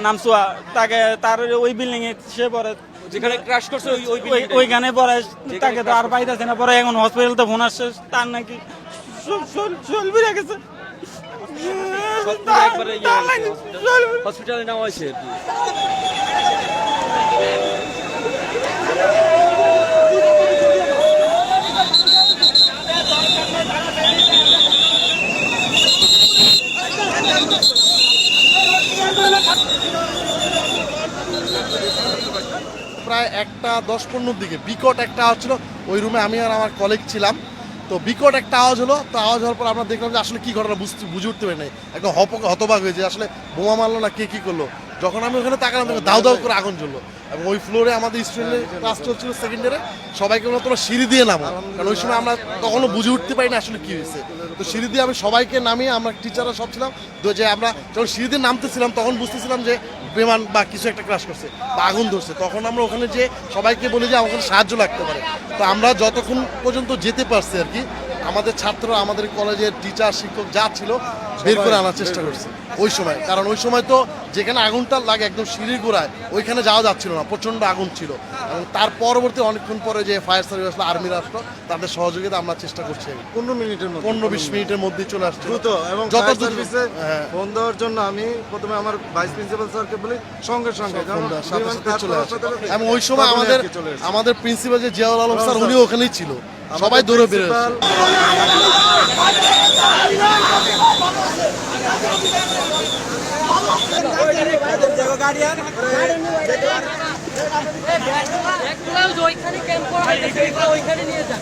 নাম সোয়া তাকে তার ওই বিল্ডিং এ সে পরে যেখানে ক্র্যাশ করছে ওইখানে পরে তাকে তো আর পাইতেছে না, পরে এখন হসপিটালতে ফোন আসছে তার নাকি শরীর বেড়ে গেছে, হসপিটালে নেওয়া হয়েছে আর কি। প্রায় 1:10-15 দিকে বিকট একটা আওয়াজ ছিল। ওই রুমে আমি আর আমার কলিগ ছিলাম। তো বিকট একটা আওয়াজ হলো। তো আওয়াজ হওয়ার পর আমরা দেখলাম যে আসলে কী ঘটনা বুঝে উঠতে পারি নাই, একদম হতবাক হয়েছে আসলে বোমা মারলো না কে কী করলো। যখন আমি ওখানে তাকালাম তখন দাউ দাউ করে আগুন জ্বললো এবং ওই ফ্লোরে আমাদের স্টুডেন্টের ক্লাস চলছিল সেকেন্ড ইয়ারে, সবাইকে বললাম তোমরা সিঁড়ি দিয়ে নামো, কারণ ওই সময় আমরা তখনও বুঝে উঠতে পারি না আসলে কী হয়েছে। তো সিঁড়ি দিয়ে আমি সবাইকে নামিয়ে, আমরা টিচাররা সব ছিলাম, তো যে আমরা যখন সিঁড়ি দিয়ে নামতেছিলাম তখন বুঝতেছিলাম যে বিমান বা কিছু একটা ক্রাশ করছে বা আগুন ধরছে। তখন আমরা ওখানে যে সবাইকে বলি যে আমাকে সাহায্য লাগতে পারে। তো আমরা যতক্ষণ পর্যন্ত যেতে পারছি আর কি, আমাদের ছাত্ররা, আমাদের কলেজের টিচার শিক্ষক যা ছিল বের করে আনার চেষ্টা করছে ওই সময়। কারণ ওই সময় তো যেখানে আগুনটা লাগে একদম সিঁড়ির গোড়ায়, ওইখানে যাওয়া যাচ্ছিল না, প্রচণ্ড আগুন ছিল। এবং তার পরবর্তী অনেকক্ষণ পরে যে ফায়ার সার্ভিস আসলো, আর্মিরা আসলো, তাদের সহযোগিতা আমরা চেষ্টা করছি। 15-20 মিনিটের মধ্যেই চলে আসছে দ্রুত। এবং যত ফায়ার দ্রুত সার্ভিসে ফোন দেওয়ার জন্য আমি প্রথমে আমার ভাইস প্রিন্সিপাল স্যারকে বলি, সঙ্গে সঙ্গে সাথে সাথে চলে আসে। এবং ওই সময় আমাদের প্রিন্সিপাল যে জিয়াউল আলম স্যার, উনি ওখানেই ছিল, সবাই দৌড়ে বেরোচ্ছে। ওইখানে ক্যাম্প করা হয়েছে, ওইখানে নিয়ে যান।